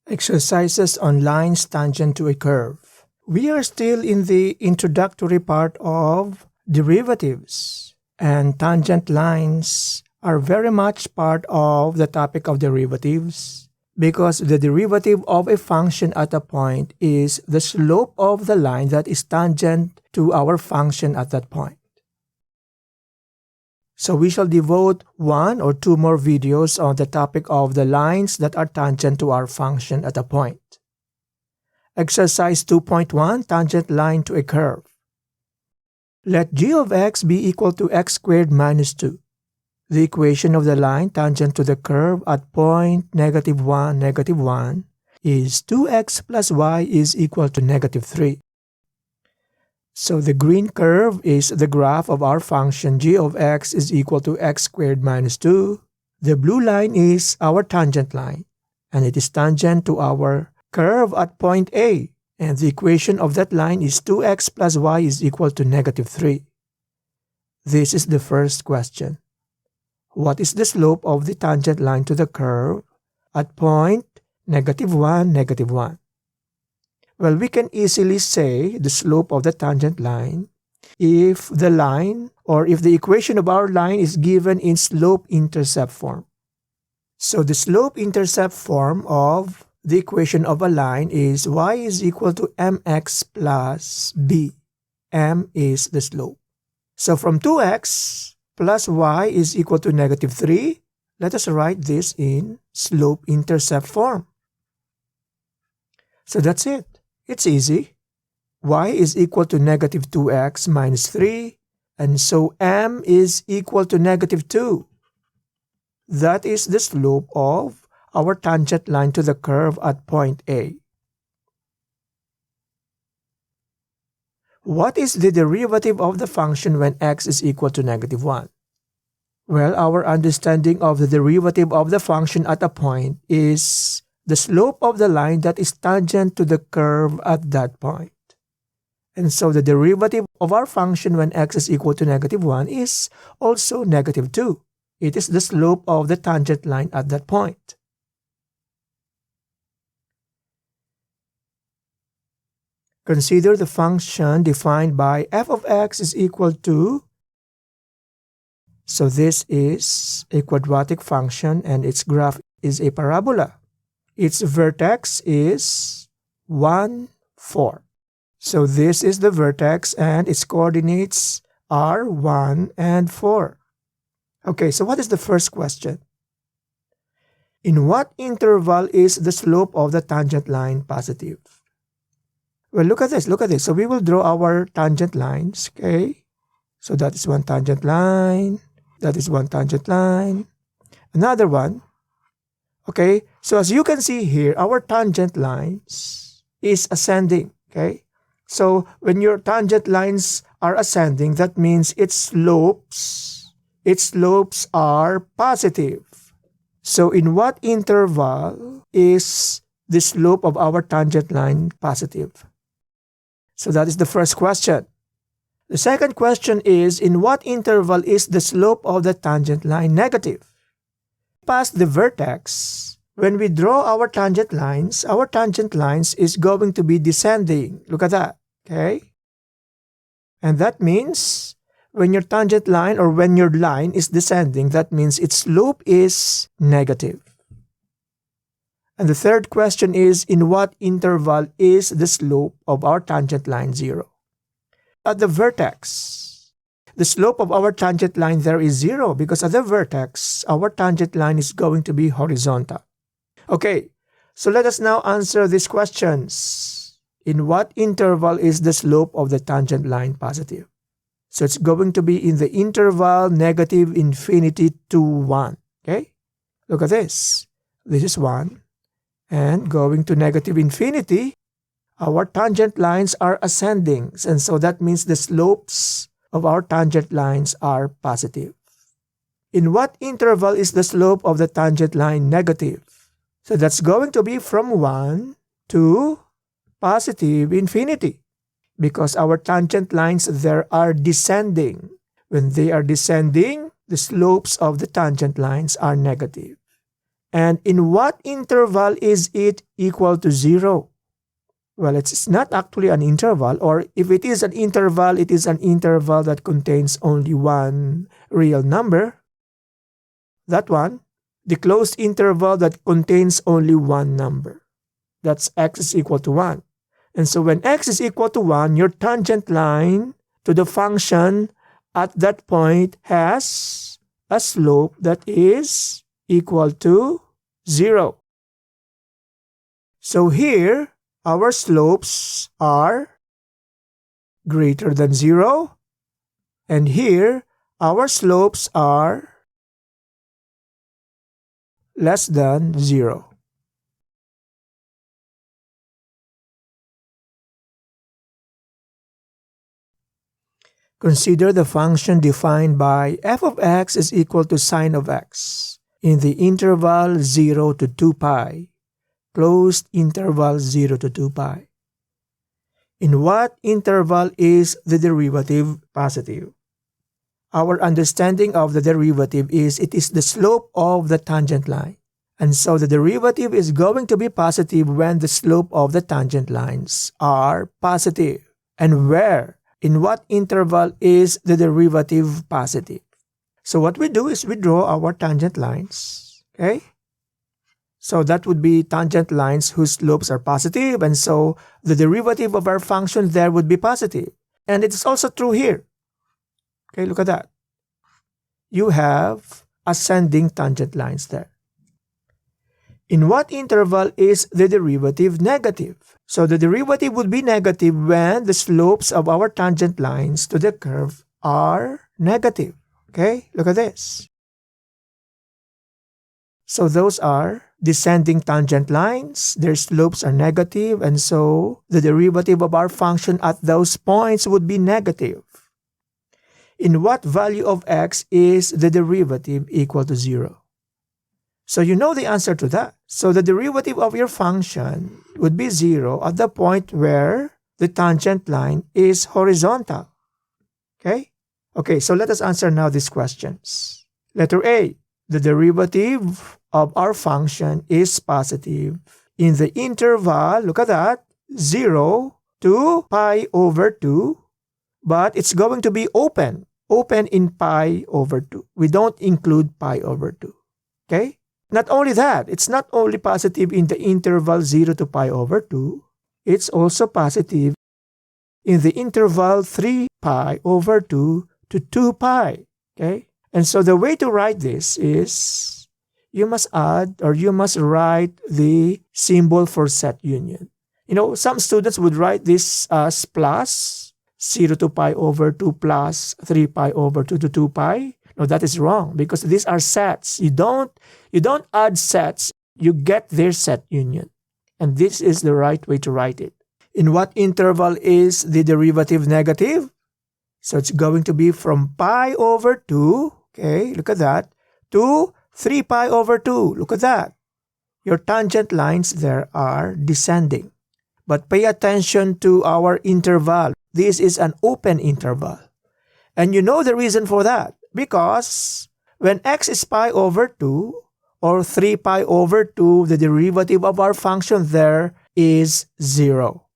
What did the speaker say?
Exercises on lines tangent to a curve. We are still in the introductory part of derivatives, and tangent lines are very much part of the topic of derivatives because the derivative of a function at a point is the slope of the line that is tangent to our function at that point. So we shall devote 1 or 2 more videos on the topic of the lines that are tangent to our function at a point. Exercise 2.1, tangent line to a curve. Let g of x be equal to x squared minus 2. The equation of the line tangent to the curve at point -1, -1 is 2x plus y is equal to -3. So the green curve is the graph of our function g of x is equal to x squared minus 2. The blue line is our tangent line, and it is tangent to our curve at point A, and the equation of that line is 2x plus y is equal to -3. This is the first question. What is the slope of the tangent line to the curve at point -1, -1? Well, we can easily say the slope of the tangent line if the line or if the equation of our line is given in slope-intercept form. So the slope-intercept form of the equation of a line is y is equal to mx plus b. M is the slope. So from 2x plus y is equal to -3, let us write this in slope-intercept form. So that's it. It's easy. Y is equal to -2x minus 3, and so m is equal to -2. That is the slope of our tangent line to the curve at point A. What is the derivative of the function when x is equal to -1? Well, our understanding of the derivative of the function at a point is the slope of the line that is tangent to the curve at that point. And so the derivative of our function when x is equal to -1 is also -2. It is the slope of the tangent line at that point. Consider the function defined by f of x is equal to, so this is a quadratic function and its graph is a parabola. Its vertex is 1, 4. So this is the vertex and its coordinates are 1 and 4. Okay, so what is the first question? In what interval is the slope of the tangent line positive? Well, look at this, look at this. So we will draw our tangent lines, okay? So that is one tangent line. That is one tangent line. Another one. Okay, so as you can see here, our tangent lines is ascending, okay? So when your tangent lines are ascending, that means its slopes are positive. So in what interval is the slope of our tangent line positive? So that is the first question. The second question is, in what interval is the slope of the tangent line negative? Past the vertex, when we draw our tangent lines is going to be descending. Look at that, okay? And that means when your tangent line or when your line is descending, that means its slope is negative. And the third question is, in what interval is the slope of our tangent line 0? At the vertex, the slope of our tangent line there is 0 because at the vertex, our tangent line is going to be horizontal. Okay, so let us now answer these questions. In what interval is the slope of the tangent line positive? So it's going to be in the interval -infinity to 1. Okay, look at this. This is 1. And going to -infinity, our tangent lines are ascending. And so that means the slopes of our tangent lines are positive. In what interval is the slope of the tangent line negative? So that's going to be from 1 to positive infinity because our tangent lines there are descending. When they are descending, the slopes of the tangent lines are negative. And in what interval is it equal to 0? Well, it's not actually an interval, or if it is an interval, it is an interval that contains only one real number. That one, the closed interval that contains only one number. That's x is equal to 1. And so when x is equal to 1, your tangent line to the function at that point has a slope that is equal to 0. So here, our slopes are greater than 0. And here, our slopes are less than 0. Consider the function defined by f of x is equal to sine of x in the interval 0 to 2 pi, closed interval 0 to 2 pi. In what interval is the derivative positive? Our understanding of the derivative is it is the slope of the tangent line. And so the derivative is going to be positive when the slope of the tangent lines are positive. And where? In what interval is the derivative positive? So what we do is we draw our tangent lines. Okay? So that would be tangent lines whose slopes are positive. And so the derivative of our function there would be positive. And it is also true here. Okay, look at that. You have ascending tangent lines there. In what interval is the derivative negative? So the derivative would be negative when the slopes of our tangent lines to the curve are negative. Okay, look at this. So those are descending tangent lines. Their slopes are negative, and so the derivative of our function at those points would be negative. In what value of x is the derivative equal to 0? So you know the answer to that. So the derivative of your function would be 0 at the point where the tangent line is horizontal. Okay? Okay, so let us answer now these questions. Letter A, the derivative of our function is positive in the interval, look at that, 0 to pi over 2, but it's going to be open in pi over 2. We don't include pi over 2. Okay? Not only that, it's not only positive in the interval 0 to pi over 2, it's also positive in the interval 3 pi over 2 to 2 pi. Okay? And so the way to write this is you must add or you must write the symbol for set union. You know, some students would write this as plus 0 to pi over 2 plus 3 pi over 2 to 2 pi. No, that is wrong because these are sets. You don't add sets, you get their set union. And this is the right way to write it. In what interval is the derivative negative? So it's going to be from pi over 2, okay, look at that, to 3 pi over 2, look at that. Your tangent lines there are descending. But pay attention to our interval. This is an open interval. And you know the reason for that. Because when x is pi over 2 or 3 pi over 2, the derivative of our function there is 0.